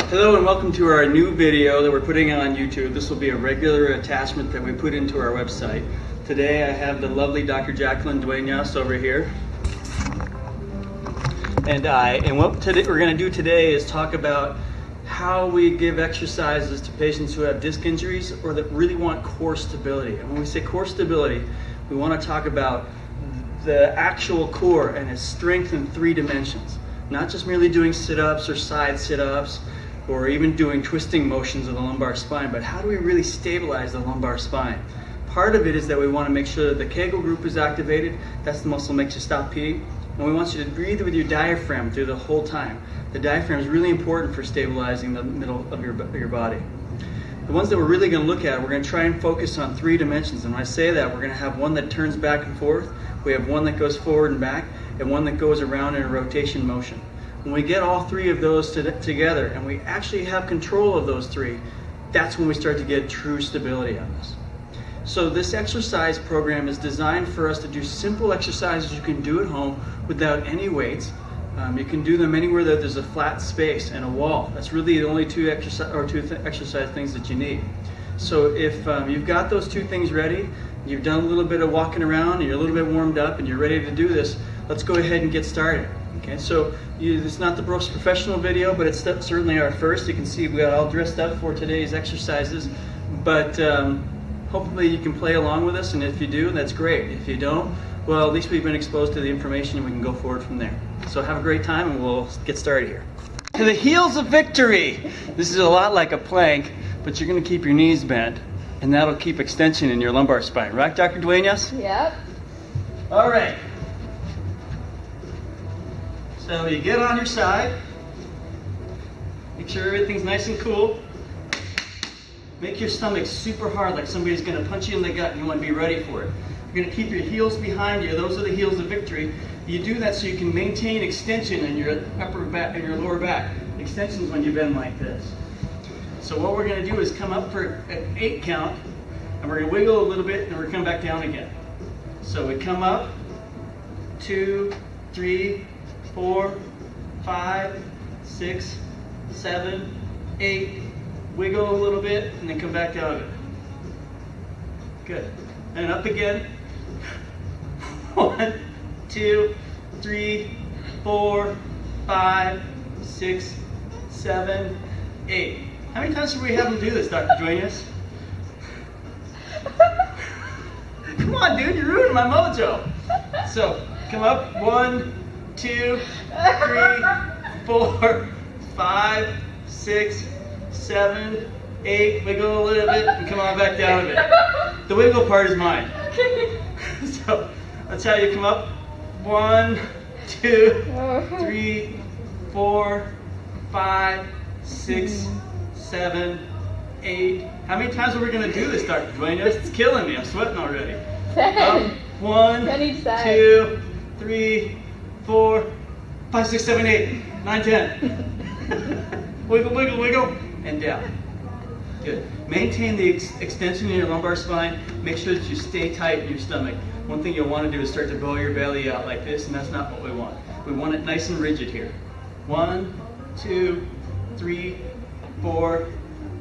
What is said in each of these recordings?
Hello and welcome to our new video that we're putting on YouTube. This will be a regular attachment that we put into our website. Today I have the lovely Dr. Jaclyn Duenas over here. And what we're going to do today is talk about how we give exercises to patients who have disc injuries or that really want core stability. And when we say core stability, we want to talk about the actual core and its strength in 3 dimensions. Not just merely doing sit-ups or side sit-ups or even doing twisting motions of the lumbar spine, but how do we really stabilize the lumbar spine? Part of it is that we want to make sure that the Kegel group is activated. That's the muscle that makes you stop peeing. And we want you to breathe with your diaphragm through the whole time. The diaphragm is really important for stabilizing the middle of your body. The ones that we're really going to look at, we're going to try and focus on 3 dimensions. And when I say that, we're going to have one that turns back and forth, we have one that goes forward and back, and one that goes around in a rotation motion. When we get all 3 of those together and we actually have control of those 3, that's when we start to get true stability on this. So this exercise program is designed for us to do simple exercises you can do at home without any weights. You can do them anywhere that there's a flat space and a wall. That's really the only two exercise things that you need. So if you've got those 2 things ready, you've done a little bit of walking around and you're a little bit warmed up and you're ready to do this, let's go ahead and get started. Okay, so it's not the most professional video, but it's certainly our first. You can see we got all dressed up for today's exercises, but hopefully you can play along with us, and if you do, that's great. If you don't, well, at least we've been exposed to the information and we can go forward from there. So have a great time and we'll get started here. To the heels of victory. This is a lot like a plank, but you're going to keep your knees bent, and that'll keep extension in your lumbar spine. Right, Dr. Duenas? Yep. All right. So you get on your side, make sure everything's nice and cool. Make your stomach super hard, like somebody's going to punch you in the gut and you want to be ready for it. You're going to keep your heels behind you. Those are the heels of victory. You do that so you can maintain extension in your upper back and your lower back. Extension is when you bend like this. So what we're going to do is come up for an 8 count, and we're going to wiggle a little bit, and we're going to come back down again. So we come up, 2, 3, 4, 5, 6, 7, 8. Wiggle a little bit and then come back down of it. Good. And up again. 1, 2, 3, 4, 5, 6, 7, 8. How many times should we have them do this, Dr. Duenas? Come on, dude, you're ruining my mojo. So come up. 1, 2, 3, 4, 5, 6, 7, 8. Wiggle a little bit and come on back down a bit. The wiggle part is mine. So that's how you come up. 1, 2, 3, 4, 5, 6, 7, 8. How many times are we going to do this, Dr. Duenas? It's killing me. I'm sweating already. 10. 1, 2, 3, 4, 5, 6, 7, 8, 9, 10. Wiggle, wiggle, wiggle, and down. Good. Maintain the extension in your lumbar spine. Make sure that you stay tight in your stomach. One thing you'll want to do is start to bow your belly out like this, and that's not what we want. We want it nice and rigid here. 1, 2, 3, 4,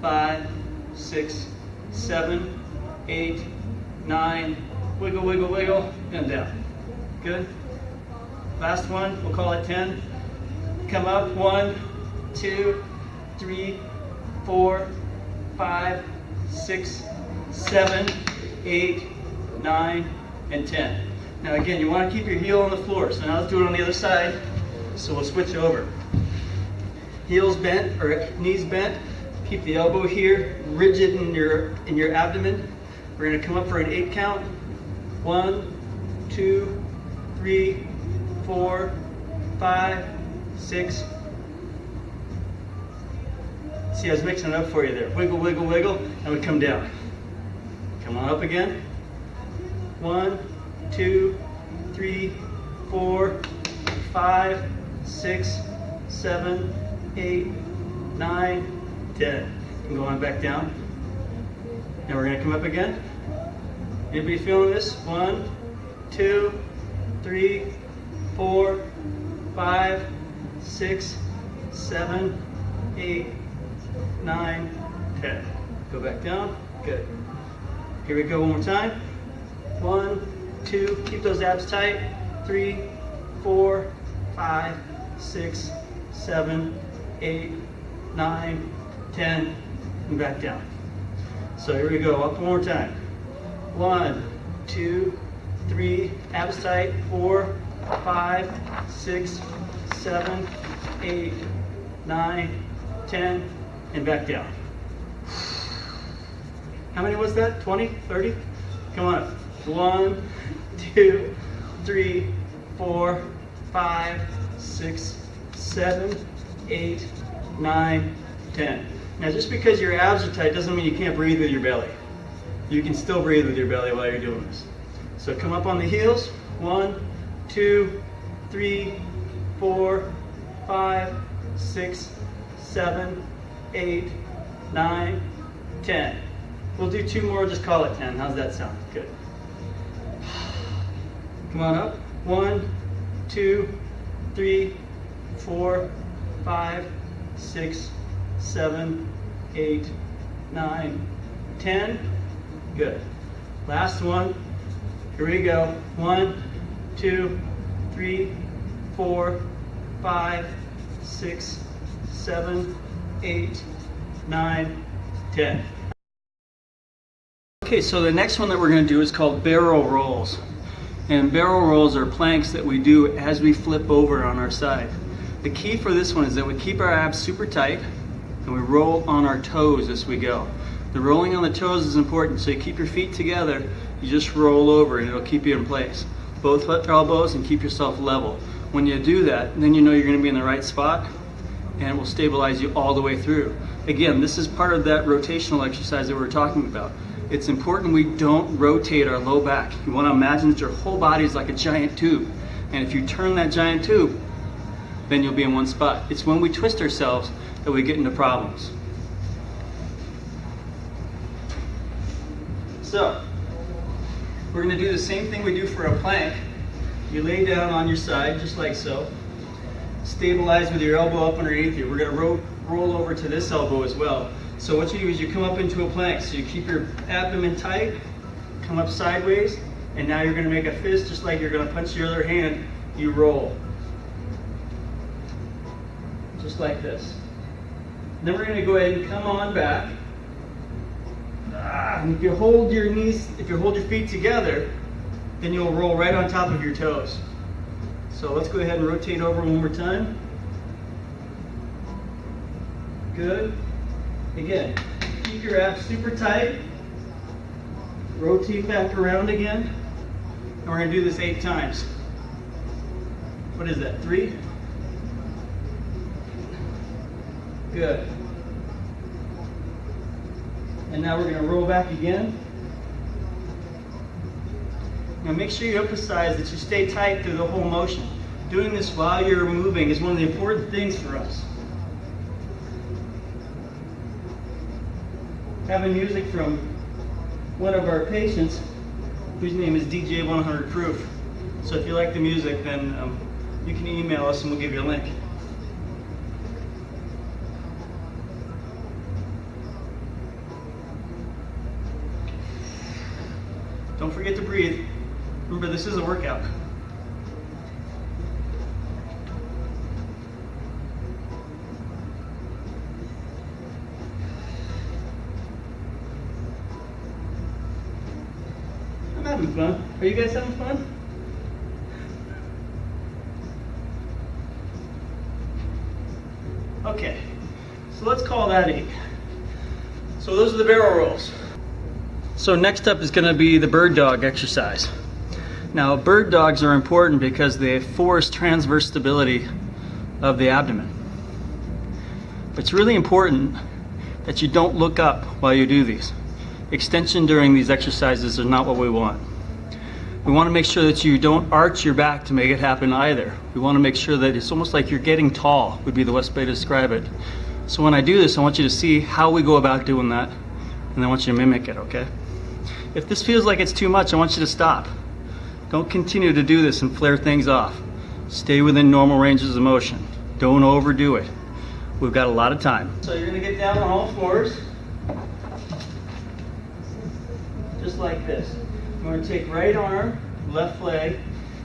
5, 6, 7, 8, 9. Wiggle, wiggle, wiggle, and down. Good. Last one, we'll call it 10. Come up. 1, 2, 3, 4, 5, 6, 7, 8, 9, and 10. Now again, you want to keep your heel on the floor. So now let's do it on the other side. So we'll switch over. Heels bent or knees bent. Keep the elbow here, rigid in your abdomen. We're going to come up for an 8 count. 1, 2, 3, 4, 5, 6. See, I was mixing it up for you there. Wiggle, wiggle, wiggle, and we come down. Come on up again. 1, 2, 3, 4, 5, 6, 7, 8, 9, 10. And go on back down. Now we're going to come up again. Anybody feeling this? 1, 2, 3, 4, 5, 6, 7, 8, 9, 10. Go back down. Good. Here we go one more time. 1, 2, keep those abs tight. 3, 4, 5, 6, 7, 8, 9, 10, and back down. So here we go, up one more time. 1, 2, 3, abs tight. 4, 5, 6, 7, 8, 9, 10, and back down. How many was that? 20, 30? Come on. 1, 2, 3, 4, 5, 6, 7, 8, 9, 10. Now just because your abs are tight doesn't mean you can't breathe with your belly. You can still breathe with your belly while you're doing this. So come up on the heels. 1, 2, 3, 4, 5, 6, 7, 8, 9, 10. We'll do 2 more, just call it 10. How's that sound? Good. Come on up. 1, 2, 3, 4, 5, 6, 7, 8, 9, 10. Good. Last one. Here we go. 1, 2, 3, 4, 5, 6, 7, 8, 9, 10. Okay, so the next one that we're going to do is called barrel rolls. And barrel rolls are planks that we do as we flip over on our side. The key for this one is that we keep our abs super tight and we roll on our toes as we go. The rolling on the toes is important, so you keep your feet together, you just roll over and it'll keep you in place. Both elbows and keep yourself level. When you do that, then you know you're going to be in the right spot and it will stabilize you all the way through. Again, this is part of that rotational exercise that we were talking about. It's important we don't rotate our low back. You want to imagine that your whole body is like a giant tube. And if you turn that giant tube, then you'll be in one spot. It's when we twist ourselves that we get into problems. So, we're going to do the same thing we do for a plank. You lay down on your side, just like so. Stabilize with your elbow up underneath you. We're going to roll over to this elbow as well. So what you do is you come up into a plank. So you keep your abdomen tight, come up sideways, and now you're going to make a fist just like you're going to punch your other hand. You roll. Just like this. Then we're going to go ahead and come on back. And if you hold your knees, if you hold your feet together, then you'll roll right on top of your toes. So let's go ahead and rotate over one more time. Good. Again, keep your abs super tight. Rotate back around again. And we're going to do this 8 times. What is that, 3? Good. And now we're going to roll back again. Now make sure you emphasize that you stay tight through the whole motion. Doing this while you're moving is one of the important things for us. Having music from one of our patients whose name is DJ 100 Proof. So if you like the music, then you can email us and we'll give you a link. Don't forget to breathe. Remember, this is a workout. I'm having fun. Are you guys having fun? Okay, so let's call that 8. So those are the barrel rolls. So next up is going to be the bird dog exercise. Now, bird dogs are important because they force transverse stability of the abdomen. But it's really important that you don't look up while you do these. Extension during these exercises is not what we want. We want to make sure that you don't arch your back to make it happen either. We want to make sure that it's almost like you're getting tall, would be the best way to describe it. So when I do this, I want you to see how we go about doing that, and I want you to mimic it, okay? If this feels like it's too much, I want you to stop. Don't continue to do this and flare things off. Stay within normal ranges of motion. Don't overdo it. We've got a lot of time. So you're gonna get down on all fours, just like this. We're gonna take right arm, left leg,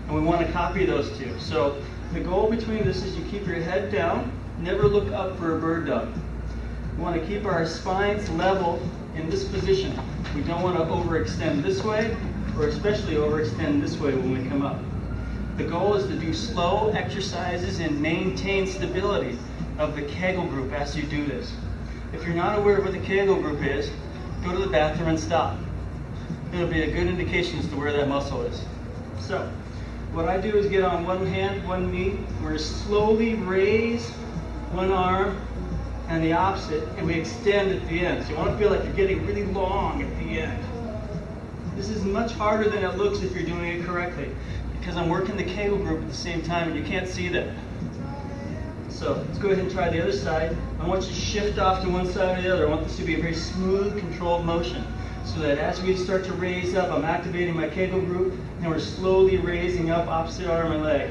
and we wanna copy those two. So the goal between this is you keep your head down, never look up for a bird dog. We wanna keep our spines level in this position. We don't wanna overextend this way, or especially overextend this way when we come up. The goal is to do slow exercises and maintain stability of the Kegel group as you do this. If you're not aware of what the Kegel group is, go to the bathroom and stop. It'll be a good indication as to where that muscle is. So, what I do is get on one hand, one knee. We're going to slowly raise one arm and the opposite, and we extend at the end. So you want to feel like you're getting really long at the end. This is much harder than it looks if you're doing it correctly, because I'm working the Kegel group at the same time and you can't see that. So let's go ahead and try the other side. I want you to shift off to one side or the other. I want this to be a very smooth, controlled motion, so that as we start to raise up, I'm activating my Kegel group, and we're slowly raising up opposite arm and leg.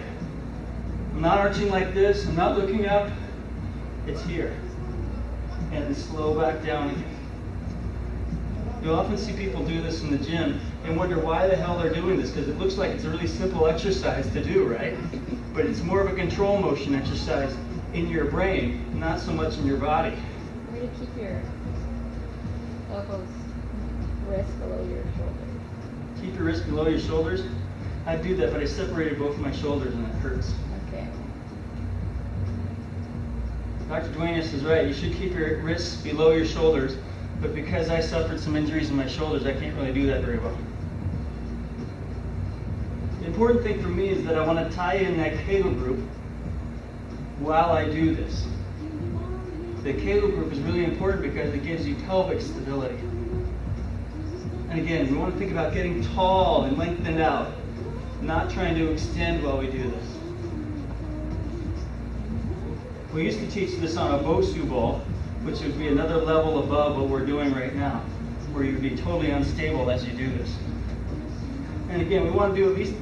I'm not arching like this. I'm not looking up. It's here. And then slow back down again. You'll often see people do this in the gym and wonder why the hell they're doing this, because it looks like it's a really simple exercise to do, right? But it's more of a control motion exercise in your brain, not so much in your body. Way to keep your elbows, wrists below your shoulders. Keep your wrists below your shoulders. I do that, but I separated both of my shoulders and it hurts. Okay. Dr. Duenas is right. You should keep your wrists below your shoulders, but because I suffered some injuries in my shoulders, I can't really do that very well. The important thing for me is that I want to tie in that Kegel group while I do this. The Kegel group is really important because it gives you pelvic stability. And again, we want to think about getting tall and lengthened out, not trying to extend while we do this. We used to teach this on a Bosu ball, which would be another level above what we're doing right now, where you'd be totally unstable as you do this. And again, we want to do at least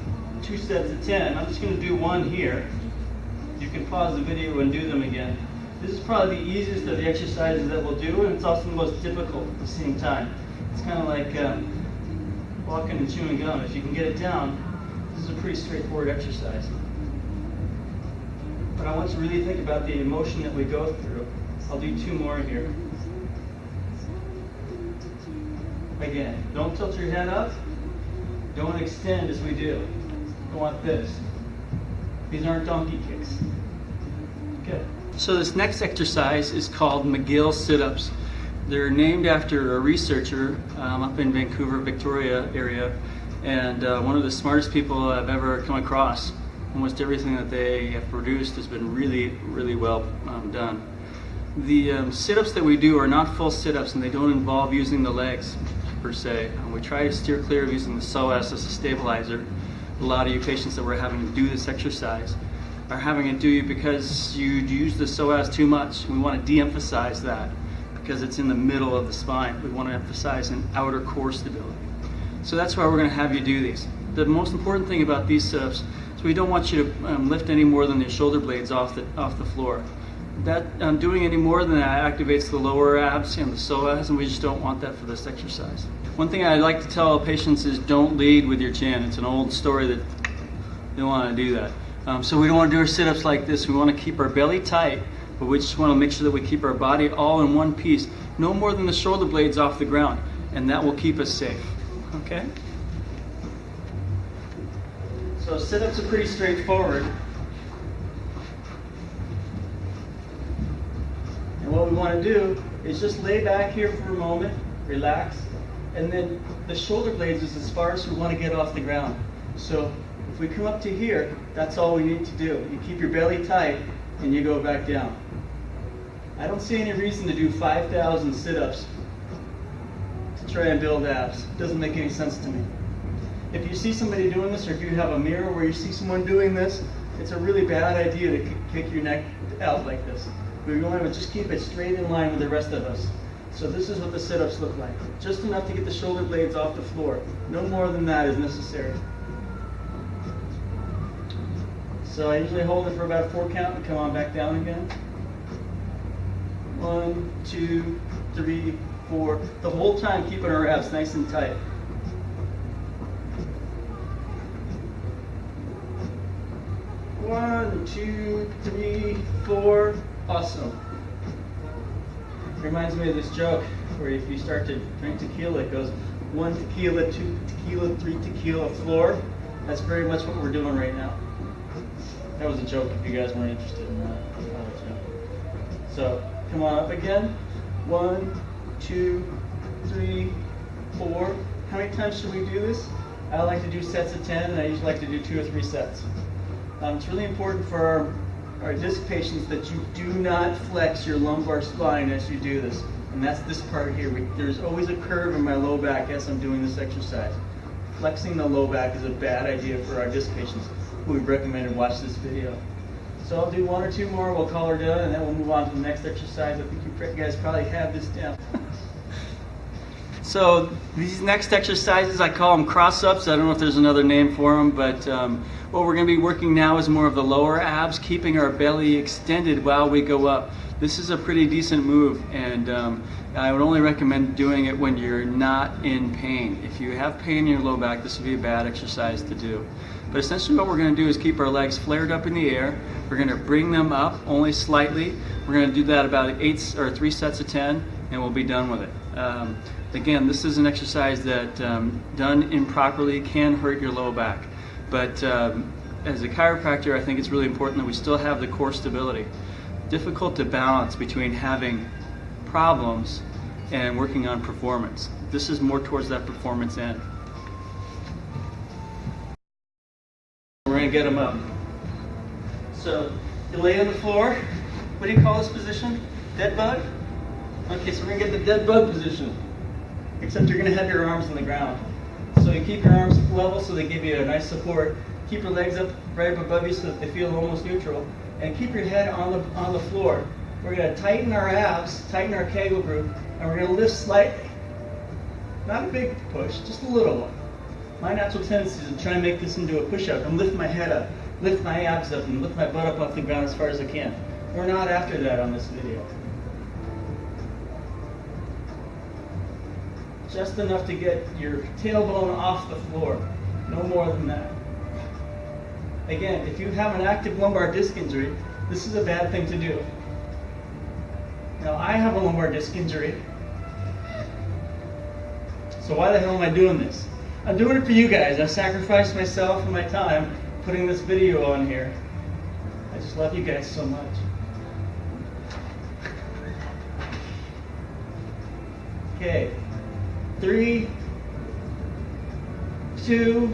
2 sets of 10. I'm just going to do one here. You can pause the video and do them again. This is probably the easiest of the exercises that we'll do, and it's also the most difficult at the same time. It's kind of like walking and chewing gum. If you can get it down, this is a pretty straightforward exercise. But I want you to really think about the emotion that we go through. I'll do 2 more here. Again, don't tilt your head up. Don't extend as we do. I want this. These aren't donkey kicks. Good. So this next exercise is called McGill sit-ups. They're named after a researcher up in Vancouver, Victoria area, and one of the smartest people I've ever come across. Almost everything that they have produced has been really, really well done. The sit-ups that we do are not full sit-ups, and they don't involve using the legs per se. We try to steer clear of using the psoas as a stabilizer. A lot of you patients that we're having to do this exercise are having it do you because you use the psoas too much. We want to de-emphasize that because it's in the middle of the spine. We want to emphasize an outer core stability. So that's why we're going to have you do these. The most important thing about these sit-ups is we don't want you to lift any more than your shoulder blades off the floor. That doing any more than that activates the lower abs and the psoas, and we just don't want that for this exercise. One thing I like to tell patients is don't lead with your chin. It's an old story that you don't want to do that. So we don't want to do our sit-ups like this. We want to keep our belly tight, but we just want to make sure that we keep our body all in one piece, no more than the shoulder blades off the ground, and that will keep us safe. Okay? So sit-ups are pretty straightforward. And what we want to do is just lay back here for a moment, relax, and then the shoulder blades is as far as we want to get off the ground. So if we come up to here, that's all we need to do. You keep your belly tight and you go back down. I don't see any reason to do 5,000 sit-ups to try and build abs. It doesn't make any sense to me. If you see somebody doing this, or if you have a mirror where you see someone doing this, it's a really bad idea to kick your neck out like this. We want to just keep it straight in line with the rest of us. So this is what the sit-ups look like. Just enough to get the shoulder blades off the floor. No more than that is necessary. So I usually hold it for about 4 count and come on back down again. 1, 2, 3, 4. The whole time keeping our abs nice and tight. 1, 2, 3, 4. Awesome. Reminds me of this joke where if you start to drink tequila, it goes 1 tequila, 2 tequila, 3 tequila, floor. That's very much what we're doing right now. That was a joke if you guys weren't interested in that. So come on up again. 1, 2, 3, 4. How many times should we do this? I like to do sets of 10, and I usually like to do 2 or 3 sets. It's really important for our disc patients that you do not flex your lumbar spine as you do this. And that's this part here. There's always a curve in my low back as I'm doing this exercise. Flexing the low back is a bad idea for our disc patients who we've recommended watch this video. So I'll do 1 or 2 more, we'll call her done, and then we'll move on to the next exercise. I think you guys probably have this down. So these next exercises, I call them cross-ups. I don't know if there's another name for them, but what we're going to be working now is more of the lower abs, keeping our belly extended while we go up. This is a pretty decent move, and I would only recommend doing it when you're not in pain. If you have pain in your low back, this would be a bad exercise to do. But essentially what we're going to do is keep our legs flared up in the air. We're going to bring them up only slightly. We're going to do that about 3 sets of 10, and we'll be done with it. Again, this is an exercise that done improperly can hurt your low back. But as a chiropractor, I think it's really important that we still have the core stability. Difficult to balance between having problems and working on performance. This is more towards that performance end. We're going to get them up. So you lay on the floor. What do you call this position? Dead bug? Okay, so we're going to get the dead bug position. Except you're going to have your arms on the ground. So you keep your arms level so they give you a nice support. Keep your legs up right up above you so that they feel almost neutral. And keep your head on the floor. We're going to tighten our abs, tighten our Kegel group, and we're going to lift slightly. Not a big push, just a little one. My natural tendency is to try and make this into a push-up and lift my head up, lift my abs up, and lift my butt up off the ground as far as I can. We're not after that on this video. Just enough to get your tailbone off the floor. No more than that. Again, if you have an active lumbar disc injury, this is a bad thing to do. Now, I have a lumbar disc injury. So why the hell am I doing this? I'm doing it for you guys. I've sacrificed myself and my time putting this video on here. I just love you guys so much. Okay. 3, 2,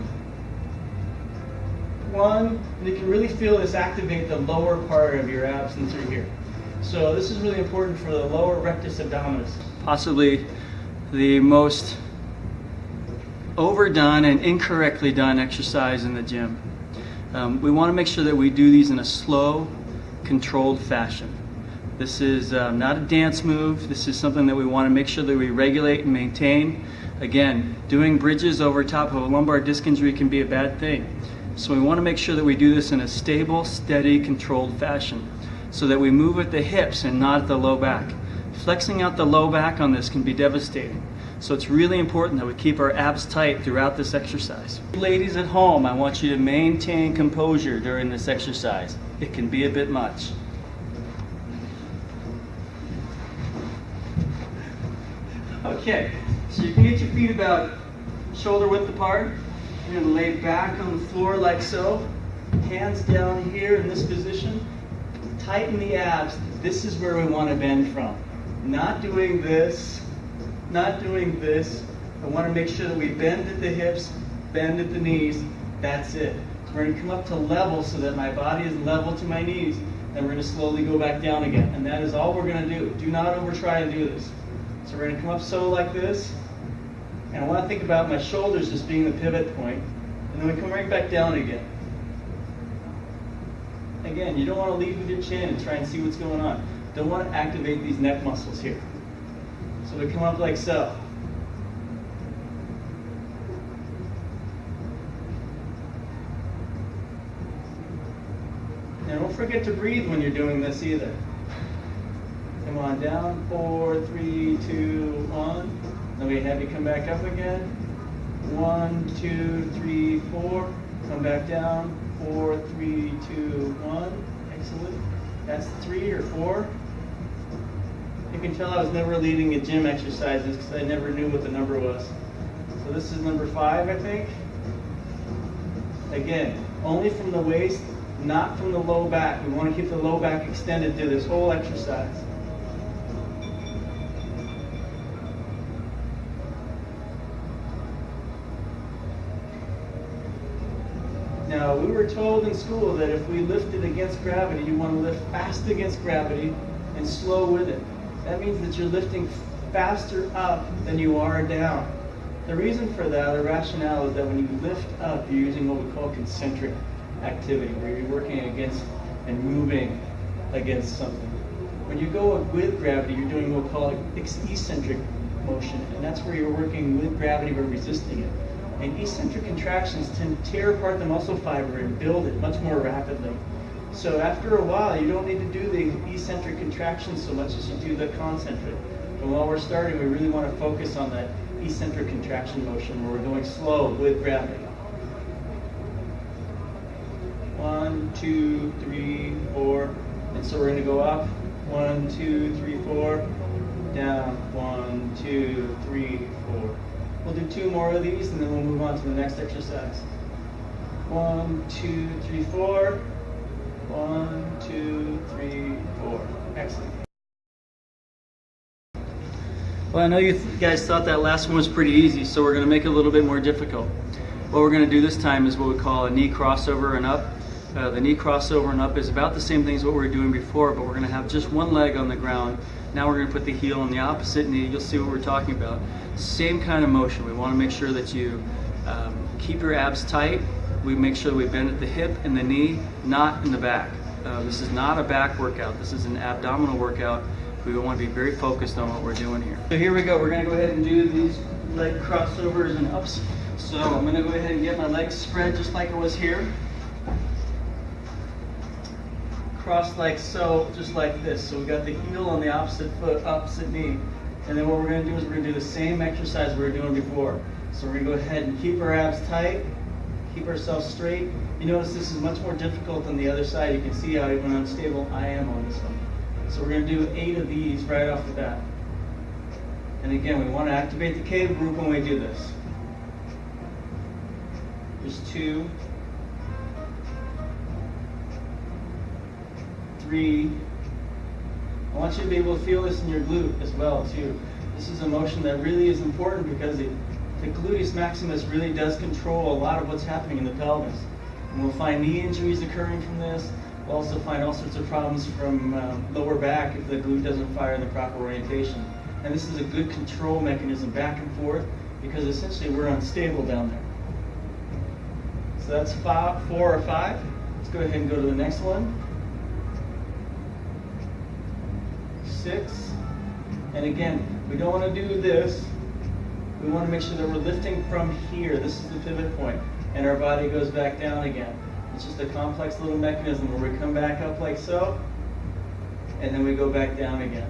1, and you can really feel this activate the lower part of your abs and through here. So this is really important for the lower rectus abdominis. Possibly the most overdone and incorrectly done exercise in the gym. We want to make sure that we do these in a slow, controlled fashion. This is not a dance move. This is something that we want to make sure that we regulate and maintain. Again, doing bridges over top of a lumbar disc injury can be a bad thing. So we want to make sure that we do this in a stable, steady, controlled fashion so that we move at the hips and not at the low back. Flexing out the low back on this can be devastating. So it's really important that we keep our abs tight throughout this exercise. Ladies at home, I want you to maintain composure during this exercise. It can be a bit much. Okay, so you can get your feet about shoulder width apart. You're going to lay back on the floor like so. Hands down here in this position. Tighten the abs. This is where we want to bend from. Not doing this, not doing this. I want to make sure that we bend at the hips, bend at the knees. That's it. We're going to come up to level so that my body is level to my knees. Then we're going to slowly go back down again. And that is all we're going to do. Do not over try and do this. So we're going to come up so like this. And I want to think about my shoulders as being the pivot point. And then we come right back down again. Again, you don't want to lead with your chin and try and see what's going on. Don't want to activate these neck muscles here. So we come up like so. And don't forget to breathe when you're doing this either. And Come on down. 4, 3, 2, 1. Then we have you come back up again. 1, 2, 3, 4. Come back down. 4, 3, 2, 1. Excellent. That's 3 or 4. You can tell I was never leading at gym exercises because I never knew what the number was. So this is number 5, I think. Again, only from the waist, not from the low back. We want to keep the low back extended through this whole exercise. Now, we were told in school that if we lifted against gravity, you want to lift fast against gravity and slow with it. That means that you're lifting faster up than you are down. The reason for that, the rationale, is that when you lift up, you're using what we call concentric activity, where you're working against and moving against something. When you go with gravity, you're doing what we call eccentric motion, and that's where you're working with gravity but resisting it. And eccentric contractions tend to tear apart the muscle fiber and build it much more rapidly. So after a while, you don't need to do the eccentric contractions so much as you do the concentric. But while we're starting, we really want to focus on that eccentric contraction motion where we're going slow with gravity. 1, 2, 3, 4. And so we're going to go up. 1, 2, 3, 4. Down. 1, 2, 3, 4. We'll do 2 more of these and then we'll move on to the next exercise. 1, 2, 3, 4. 1, 2, 3, 4. Excellent. Well, I know you guys thought that last one was pretty easy, so we're going to make it a little bit more difficult. What we're going to do this time is what we call a knee crossover and up. The knee crossover and up is about the same thing as what we were doing before, but we're going to have just one leg on the ground. Now we're going to put the heel on the opposite knee. You'll see what we're talking about. Same kind of motion. We want to make sure that you keep your abs tight. We make sure that we bend at the hip and the knee, not in the back. This is not a back workout. This is an abdominal workout. We want to be very focused on what we're doing here. So here we go. We're going to go ahead and do these leg crossovers and ups. So I'm going to go ahead and get my legs spread just like it was here. Cross like so, just like this. So we got the heel on the opposite foot, opposite knee. And then what we're going to do is we're going to do the same exercise we were doing before. So we're going to go ahead and keep our abs tight, keep ourselves straight. You notice this is much more difficult than the other side. You can see how even unstable I am on this one. So we're going to do 8 of these right off the bat. And again, we want to activate the Kegel group when we do this. There's 2, 3. I want you to be able to feel this in your glute as well too. This is a motion that really is important because the gluteus maximus really does control a lot of what's happening in the pelvis. And we'll find knee injuries occurring from this. We'll also find all sorts of problems from lower back if the glute doesn't fire in the proper orientation. And this is a good control mechanism back and forth because essentially we're unstable down there. So that's 4 or 5. Let's go ahead and go to the next one. 6. And again, we don't want to do this. We want to make sure that we're lifting from here. This is the pivot point. And our body goes back down again. It's just a complex little mechanism where we come back up like so, and then we go back down again.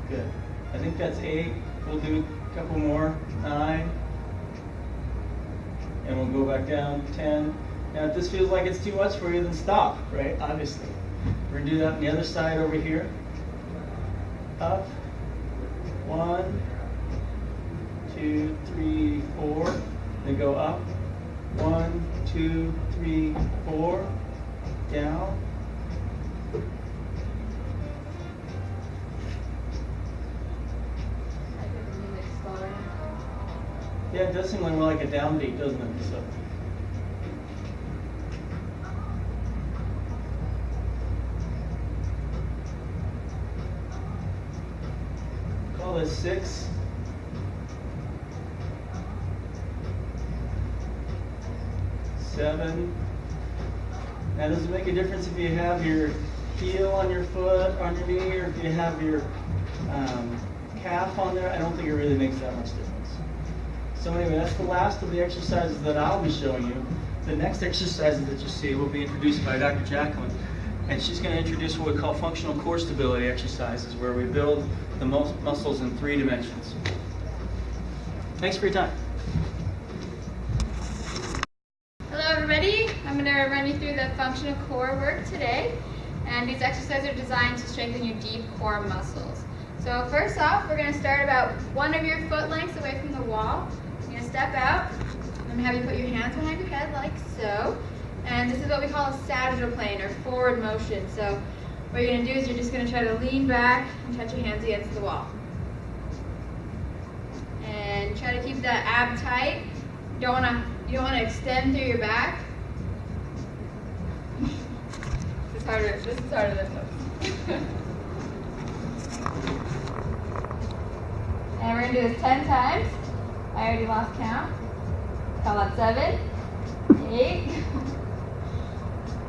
Good. I think that's 8. We'll do a couple more. 9. And we'll go back down. 10. Now if this feels like it's too much for you, then stop, right? Obviously. We're going to do that on the other side over here. Up. 1, 2, 3, 4. Then go up. 1, 2, 3, 4. Down. Yeah, it does seem like more like a downbeat, doesn't it? So. Call this 6. 7. Now, does it make a difference if you have your heel on your foot, on your knee, or if you have your calf on there? I don't think it really makes that much difference. So anyway, that's the last of the exercises that I'll be showing you. The next exercises that you see will be introduced by Dr. Jaclyn. and she's going to introduce what we call functional core stability exercises, where we build the muscles in 3 dimensions. Thanks for your time. Hello everybody, I'm going to run you through the functional core work today, and these exercises are designed to strengthen your deep core muscles. So first off, we're going to start about 1 of your foot lengths away from the wall. You're going to step out. I'm going to have you put your hands behind your head like so. And this is what we call a sagittal plane, or forward motion. So what you're going to do is you're just going to try to lean back and touch your hands against the wall. And try to keep that ab tight. You don't want to extend through your back. This is harder than it looks. And we're going to do this 10 times. I already lost count. Call that 7, 8,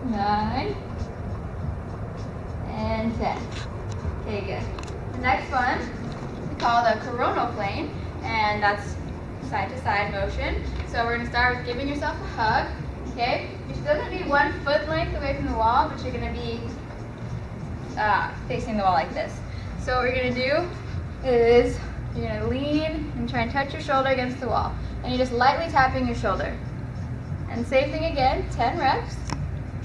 9, and 10. Okay, good. The next one we call the coronal plane, and that's side to side motion. So we're going to start with giving yourself a hug. Okay, you're still going to be 1 foot length away from the wall, but you're going to be facing the wall like this. So what you're going to do is you're going to lean and try and touch your shoulder against the wall, and you're just lightly tapping your shoulder. And same thing again, 10 reps.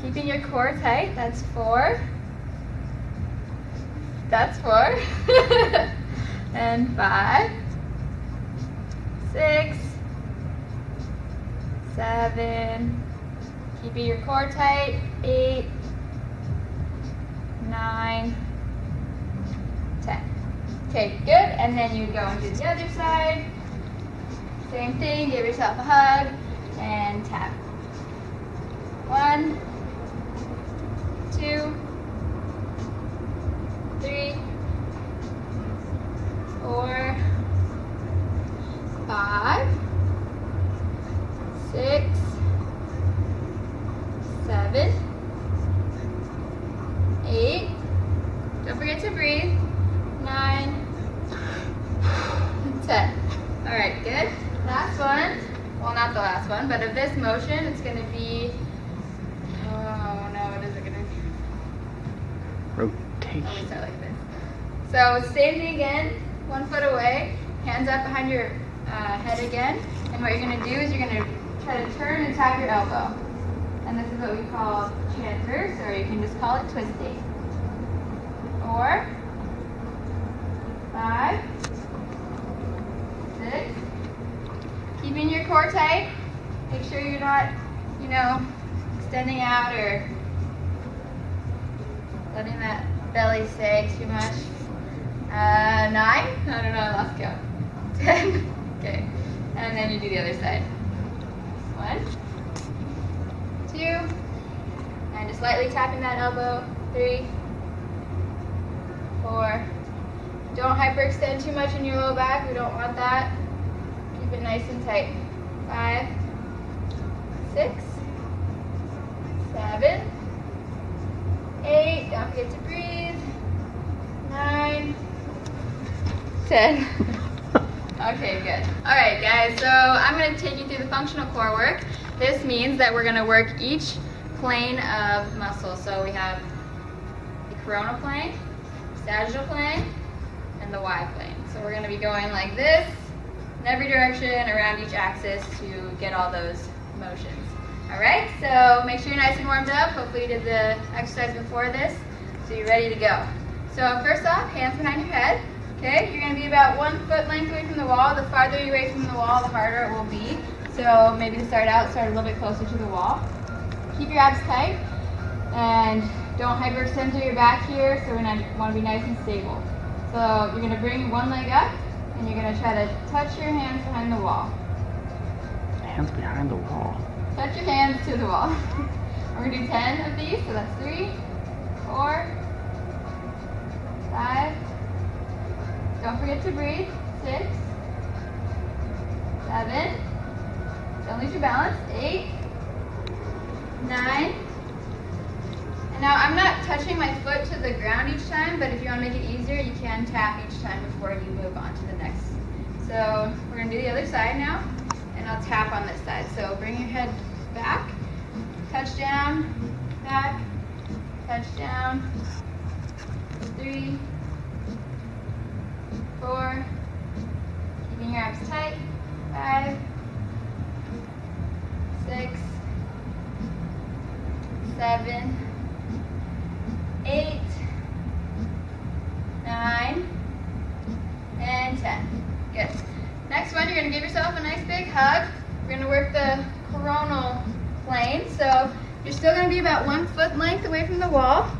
Keeping your core tight, that's 4. That's 4. And 5, 6, 7. Keeping your core tight, 8, 9, 10. Okay, good. And then you go and do the other side. Same thing, give yourself a hug and tap. 1, 2, 3, 4, 5, 6, 7, 8. Don't forget to breathe. 9, 10. All right, good. Last one. Well, not the last one, but of this motion, it's going to be. Oh no, what is it going to be? Rotation. Let me start like this. So same thing again. 1 foot away. Hands up behind your head again. And what you're going to do is you're going to try to turn and tap your elbow. And this is what we call transverse, or you can just call it twisting. 4, 5, 6. Keeping your core tight. Make sure you're not, extending out or letting that belly sag too much. 9. I don't know, I lost count. 10. Okay. And then you do the other side. 1, 2. And just lightly tapping that elbow. 3, 4. Don't hyperextend too much in your low back. We don't want that. Keep it nice and tight. 5, 6, 7, 8. Don't forget to breathe. 9, 10. Okay, good. All right, guys. So I'm going to take you through the functional core work. This means that we're going to work each plane of muscles. So we have the coronal plane, sagittal plane, and the Y plane. So we're going to be going like this in every direction around each axis to get all those motions. All right, so make sure you're nice and warmed up. Hopefully you did the exercise before this, so you're ready to go. So first off, hands behind your head. Okay, you're going to be about 1 foot length away from the wall. The farther you're away from the wall, the harder it will be. So maybe to start out, start a little bit closer to the wall. Keep your abs tight, and don't hyperextend through your back here, so we want to be nice and stable. So you're going to bring one leg up, and you're going to try to touch your hands behind the wall. Hands behind the wall. Touch your hands to the wall. We're going to do 10 of these, so that's 3, 4, 5. Don't forget to breathe. 6, 7. Don't lose your balance. 8, 9. And now I'm not touching my foot to the ground each time, but if you want to make it easier, you can tap each time before you move on to the next. So we're going to do the other side now, and I'll tap on this side. So bring your head back, touch down, back, touch down. 3, 4, keeping your abs tight. 5, 6, 7, 8, 9, and 10. Good. Next one, you're going to give yourself a nice big hug. We're going to work the coronal plane. So you're still going to be about 1 foot length away from the wall.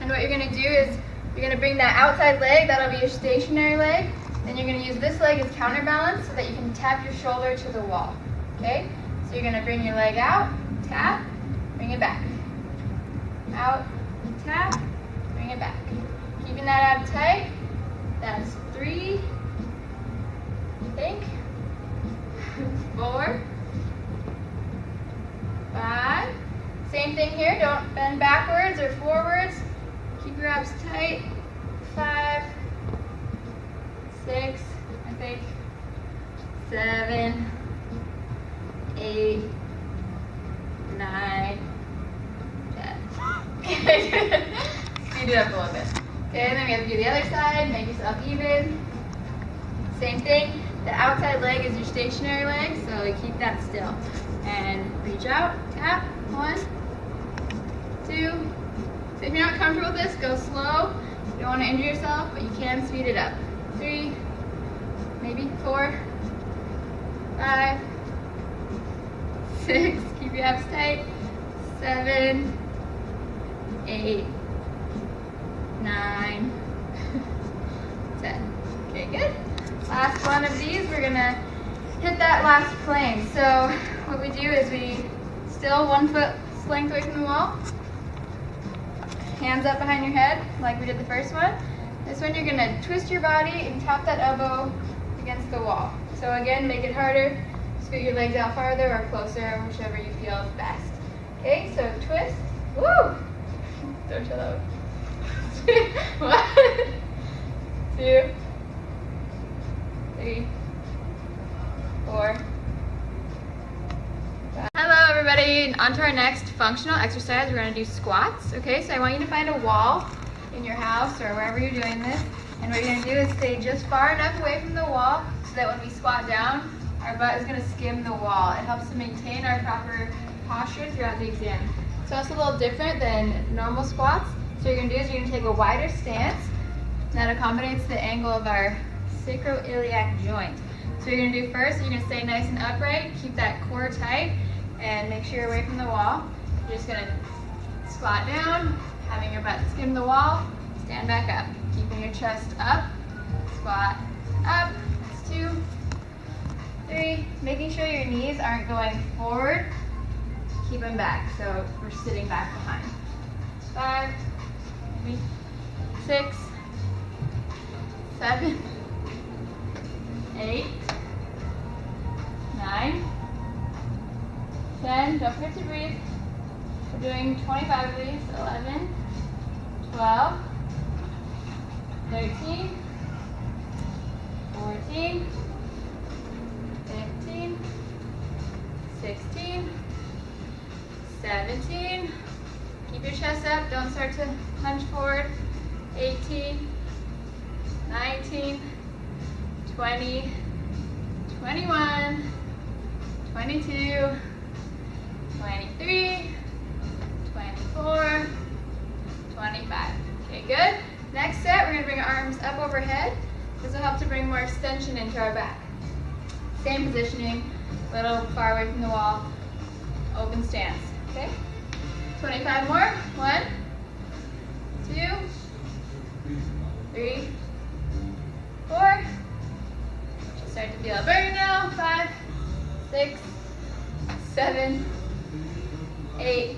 And what you're going to do is you're going to bring that outside leg, that'll be your stationary leg. Then you're going to use this leg as counterbalance so that you can tap your shoulder to the wall. Okay? So you're going to bring your leg out, tap, bring it back. Out, tap, bring it back. Keeping that ab tight. That's 3, I think, 4, 5. Same thing here, don't bend backwards or forwards. Keep your abs tight. 5, 6, I think, 7, 8, 9, 10. Speed it up a little bit. Okay, and then we have to do the other side, make yourself even. Same thing, the outside leg is your stationary leg, so you keep that still. And reach out, tap, 1, 2. So if you're not comfortable with this, go slow. You don't want to injure yourself, but you can speed it up. 3, maybe 4, 5, 6, keep your abs tight. 7, 8, 9, 10. Okay, good. Last one of these, we're gonna hit that last plane. So what we do is we still 1 foot length away from the wall. Hands up behind your head, like we did the first one. This one you're gonna twist your body and tap that elbow against the wall. So again, make it harder. Scoot your legs out farther or closer, whichever you feel is best. Okay, so twist. Woo! Don't chill out. 1, 2, 3, 4, 5. Hello everybody, on to our next functional exercise. We're going to do squats. Okay, so I want you to find a wall in your house or wherever you're doing this. And what you're going to do is stay just far enough away from the wall so that when we squat down, our butt is going to skim the wall. It helps to maintain our proper posture throughout the exam. So it's a little different than normal squats. So what you're going to do is you're going to take a wider stance that accommodates the angle of our sacroiliac joint. So what you're going to do first, you're going to stay nice and upright, keep that core tight, and make sure you're away from the wall. You're just going to squat down, having your butt skim the wall, stand back up, keeping your chest up, squat up. That's 2, 3, making sure your knees aren't going forward, keep them back, so we're sitting back behind. 5, 6, 7, 8, 9, 10, don't forget to breathe. We're doing 25 of these. 11, 12, 13, 14, 15, 16, 17. Keep your chest up, don't start to punch forward. 18, 19, 20, 21, 22, 23, 24, 25. Okay, good. Next set, we're going to bring our arms up overhead. This will help to bring more extension into our back. Same positioning, a little far away from the wall, open stance. Okay? 25 more. 1, 2, 3, 4. Just start to feel a burn now. 5, 6, 7, 8,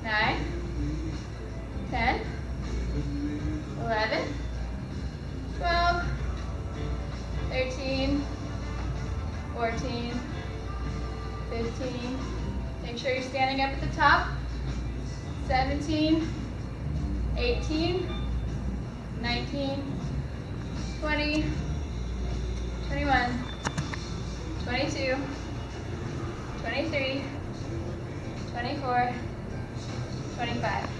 9, 10, 11, 12, 13, 14, 15. Make sure you're standing up at the top. 17, 18, 19, 20, 21, 22, 23, 24, 25.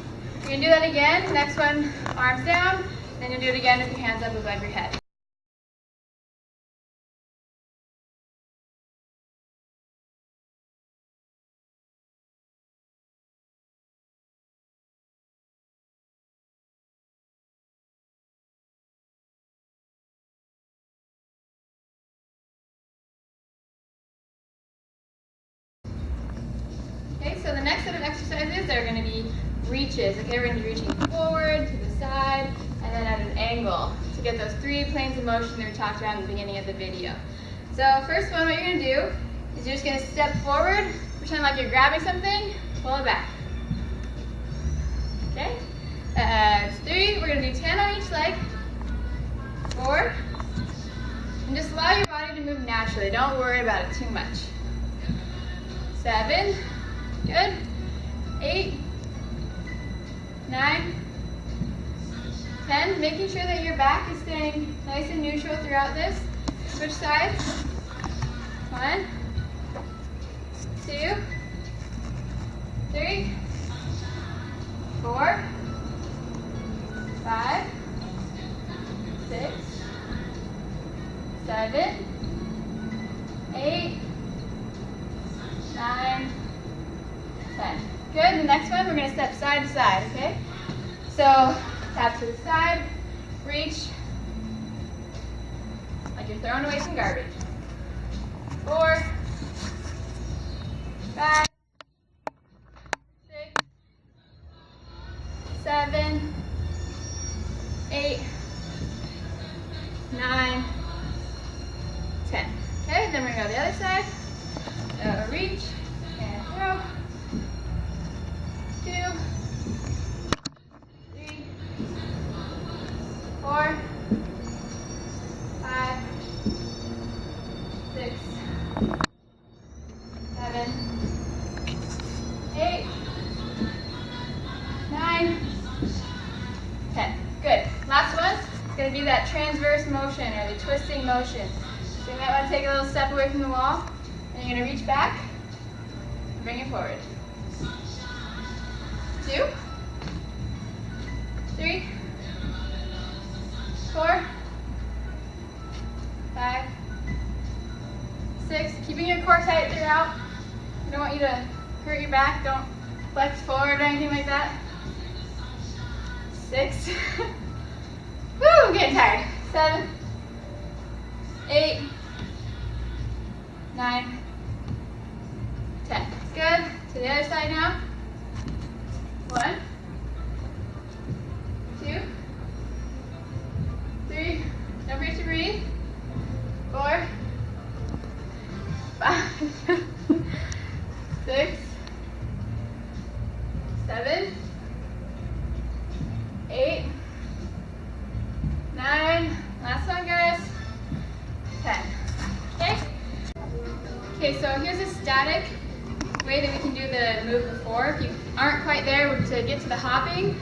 You can do that again. Next one, arms down. Then you'll do it again with your hands up above your head. Okay, so the next set of exercises are going to be reaches. Okay, we're going to be reaching forward, to the side, and then at an angle to get those 3 planes of motion that we talked about in the beginning of the video. So first one, what you're going to do is you're just going to step forward, pretend like you're grabbing something, pull it back. Okay, that's 3. We're going to do 10 on each leg. 4. And just allow your body to move naturally. Don't worry about it too much. 7. Good. 8, 9, 10. Making sure that your back is staying nice and neutral throughout this. Switch sides. 1, 2, 3, 4, 5, 6, 7, 8, 9, 10. Good. The next one, we're going to step side to side, okay? So, tap to the side, reach, like you're throwing away some garbage. 4, 5, 6, 7, 8, 9, 10. Okay, then we're going to go to the other side. Reach and throw. 2, 3, 4, 5, 6, 7, 8, 9, 10. Good. Last one is going to be that transverse motion or the twisting motion. So you might want to take a little step away from the wall, and you're going to reach back and bring it forward. 2, 3, 4, 5, 6. Keeping your core tight throughout. I don't want you to hurt your back. Don't flex forward or anything like that. 6. Woo, I'm getting tired. 7, 8, 9, 10. Good. To the other side now. 1, 2, 3. Don't forget to breathe. 4, 5, 6, 7, 8, 9. Last one, guys. 10. Okay? Okay, so here's a static way that we can do the move before. If you aren't quite there to get to the hopping,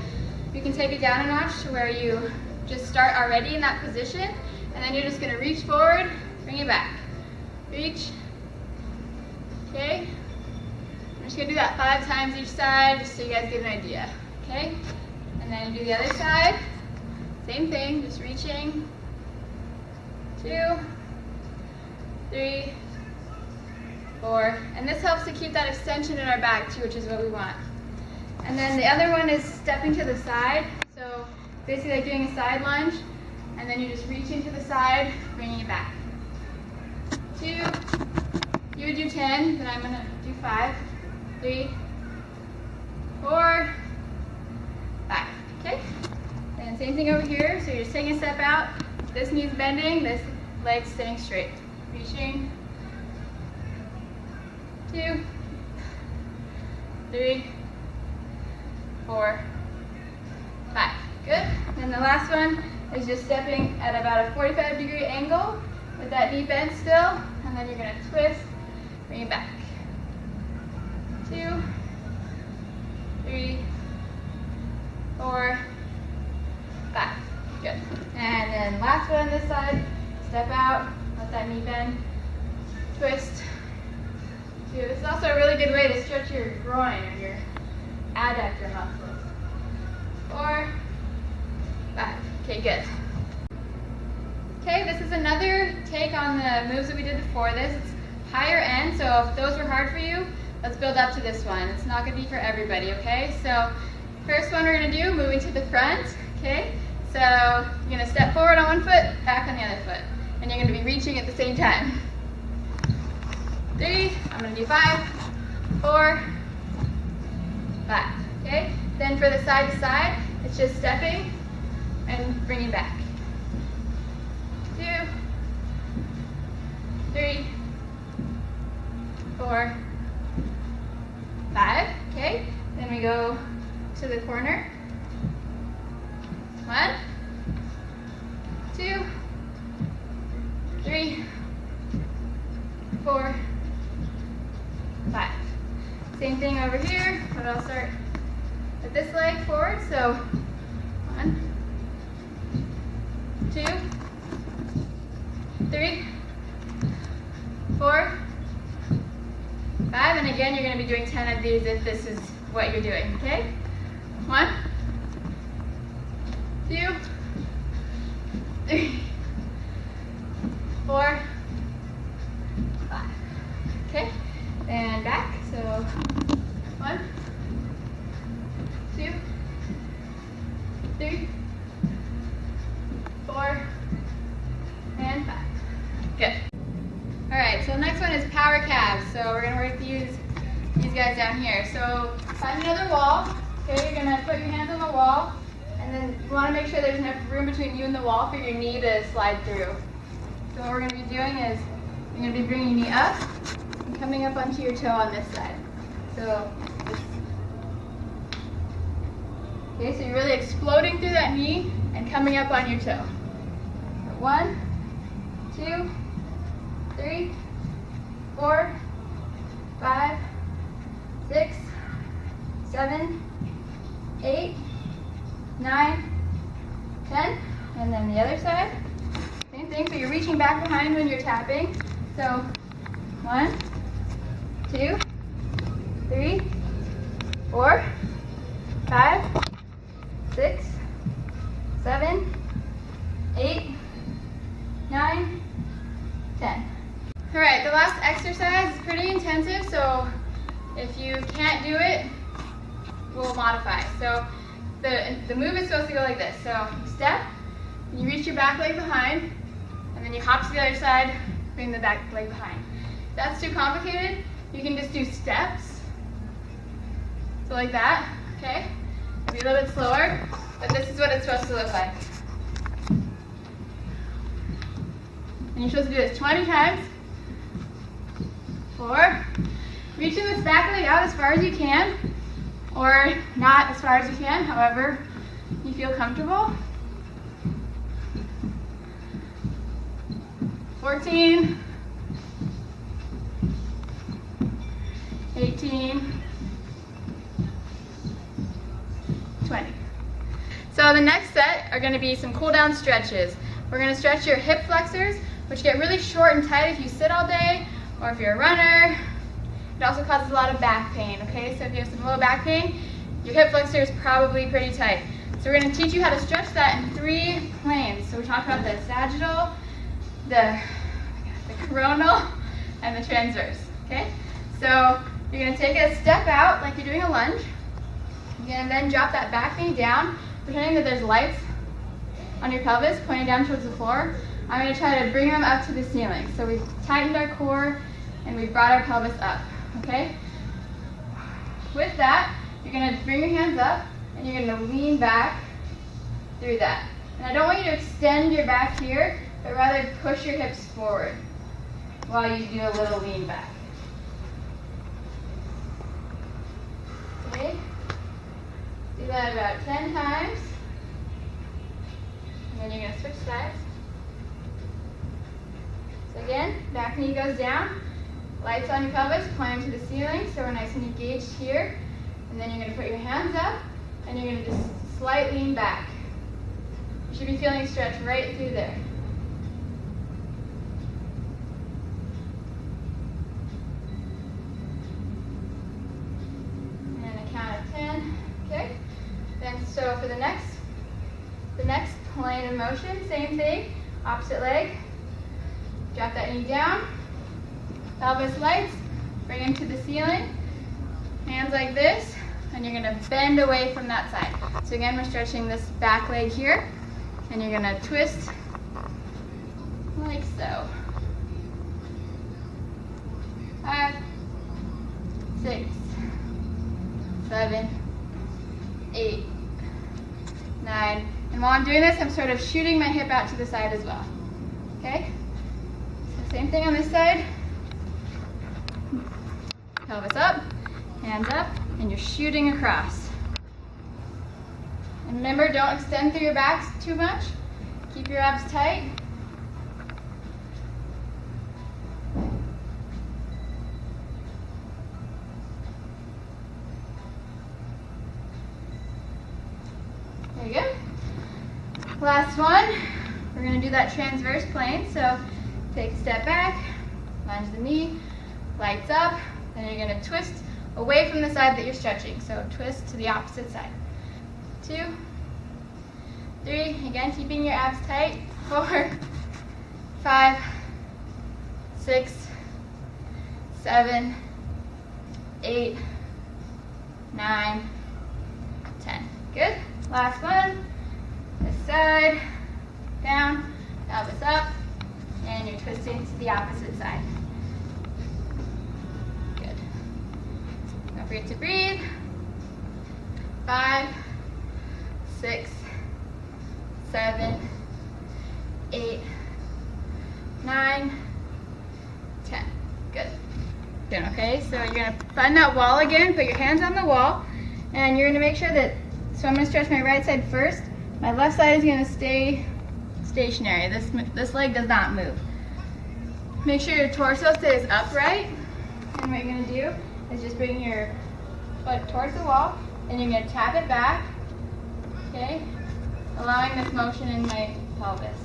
you can take it down a notch to where you just start already in that position, and then you're just going to reach forward, bring it back. Reach. Okay? I'm just going to do that 5 times each side just so you guys get an idea. Okay? And then do the other side. Same thing, just reaching. 2, 3, 4. And this helps to keep that extension in our back too, which is what we want. And then the other one is stepping to the side. So basically like doing a side lunge, and then you're just reaching to the side, bringing it back. 2, you would do 10, then I'm gonna do 5, 3, 4, 5, okay? And same thing over here, so you're just taking a step out, this knee's bending, this leg's sitting straight. Reaching, 2, 3, 4, 5. Good. And the last one is just stepping at about a 45-degree angle with that knee bent still, and then you're going to twist, bring it back. 2, 3, 4, 5. Good. And then last one on this side, step out, let that knee bend, twist. This is also a really good way to stretch your groin or your adductor muscles. 4, 5. Okay, good. Okay, this is another take on the moves that we did before this. It's higher end, so if those were hard for you, let's build up to this one. It's not going to be for everybody, okay? So first one we're going to do, moving to the front, okay? So you're going to step forward on one foot, back on the other foot. And you're going to be reaching at the same time. 3, I'm going to do 5, 4, 5, okay? Then for the side to side, it's just stepping and bringing back. 2, 3, 4, 5, okay? Then we go to the corner. 1, 2, 3, 4, 5. Same thing over here, but I'll start with this leg forward. So 1, 2, 3, 4, 5, and again you're going to be doing 10 of these if this is what you're doing, okay? 1, 2, 3, 4, 5. Okay, and back. So 1, 2, 3, 4, and 5. Good. All right, so the next one is power calves. So we're going to work these guys down here. So find another wall. Okay, you're going to put your hands on the wall, and then you want to make sure there's enough room between you and the wall for your knee to slide through. So what we're going to be doing is you're going to be bringing your knee up and coming up onto your toe on this side. So okay, so you're really exploding through that knee and coming up on your toe. So 1, 2, 3, 4, 5, 6, 7, 8, 9, 10, and then the other side. Same thing, so you're reaching back behind when you're tapping. So 1, 2, 3, 4, 5, 6, 7, 8, 9, 10. All right, the last exercise is pretty intensive, so if you can't do it, we'll modify. So the move is supposed to go like this. So step, you reach your back leg behind, and then you hop to the other side, bring the back leg behind. If that's too complicated, you can just do steps. So like that, okay? It'll be a little bit slower, but this is what it's supposed to look like. And you're supposed to do this 20 times. 4. Reaching this back leg out as far as you can, or not as far as you can, however you feel comfortable. 14, 18, 20. So the next set are going to be some cool down stretches. We're going to stretch your hip flexors, which get really short and tight if you sit all day, or if you're a runner. It also causes a lot of back pain, okay? So if you have some low back pain, your hip flexor is probably pretty tight. So we're going to teach you how to stretch that in 3 planes. So we talked about the sagittal, the coronal, and the transverse, okay? So you're going to take a step out like you're doing a lunge. You're going to then drop that back knee down, pretending that there's lights on your pelvis pointing down towards the floor. I'm going to try to bring them up to the ceiling. So we've tightened our core and we've brought our pelvis up, okay? With that, you're going to bring your hands up and you're going to lean back through that. And I don't want you to extend your back here, but rather push your hips forward while you do a little lean back. Okay? Do that about 10 times. And then you're going to switch sides. So again, back knee goes down, lights on your pelvis, pointing to the ceiling, so we're nice and engaged here. And then you're going to put your hands up, and you're going to just slight lean back. You should be feeling a stretch right through there. And a count of 10. in motion. Same thing, opposite leg. Drop that knee down. Pelvis lights, bring them to the ceiling. Hands like this, and you're gonna bend away from that side. So again, we're stretching this back leg here, and you're gonna twist like so. 5, 6, 7, 8, 9. And while I'm doing this, I'm sort of shooting my hip out to the side as well. Okay? So same thing on this side. Pelvis up, hands up, and you're shooting across. And remember, don't extend through your backs too much. Keep your abs tight. There you go. Last one. We're going to do that transverse plane. So take a step back, lunge the knee, lights up, then you're going to twist away from the side that you're stretching. So twist to the opposite side. 2, 3, again keeping your abs tight. 4, 5, 6, 7, 8, 9, 10. Good. Last one. This side, down, pelvis up, and you're twisting to the opposite side. Good. Don't forget to breathe. 5, 6, 7, 8, 9, 10. Good. Good, okay? So you're going to find that wall again, put your hands on the wall, and you're going to make sure that, so I'm going to stretch my right side first. My left side is going to stay stationary. This leg does not move. Make sure your torso stays upright. And what you're going to do is just bring your foot towards the wall, and you're going to tap it back, okay? Allowing this motion in my pelvis.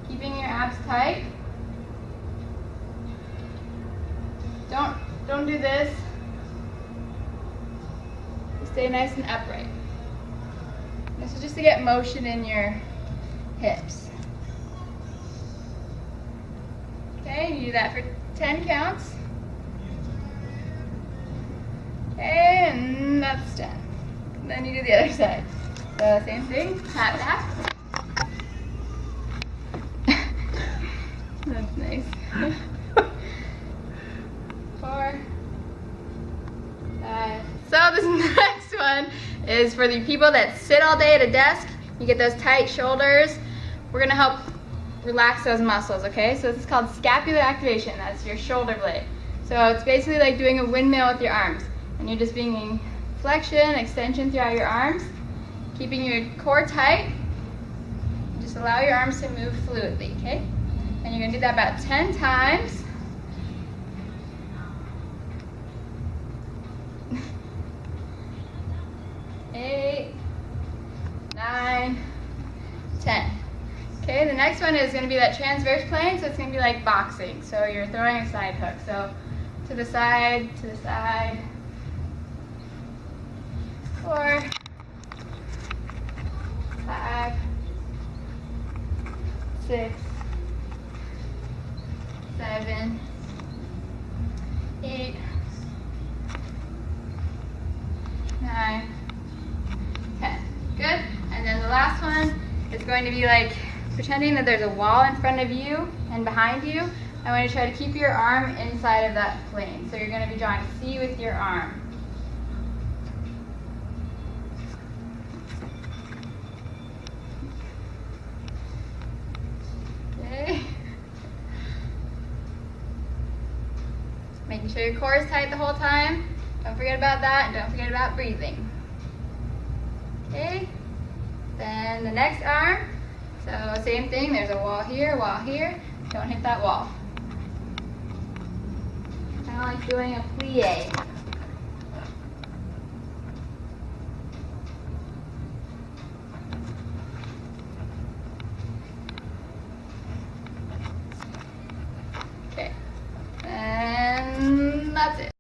Keeping your abs tight. Don't do this. Stay nice and upright. This is just to get motion in your hips. Okay, you do that for 10 counts. Okay, and that's 10. And then you do the other side. So same thing, tap back. That's nice. 4, 5. So this next one is for the people that sit all day at a desk. You get those tight shoulders. We're gonna help relax those muscles, okay? So this is called scapular activation. That's your shoulder blade. So it's basically like doing a windmill with your arms. And you're just bringing flexion, extension throughout your arms, keeping your core tight. Just allow your arms to move fluidly, okay? And you're gonna do that about 10 times. Eight, 9, 10. Okay, the next one is going to be that transverse plane, so it's going to be like boxing. So you're throwing a side hook. So to the side, 4, 5, 6, 7, 8, 9, 10. Good. And then the last one is going to be like pretending that there's a wall in front of you and behind you. I want you to try to keep your arm inside of that plane. So you're going to be drawing a C with your arm. Okay. Making sure your core is tight the whole time. Don't forget about that, and don't forget about breathing. Okay, then the next arm, so same thing, there's a wall here, don't hit that wall. Kind of like doing a plie. Okay, and that's it.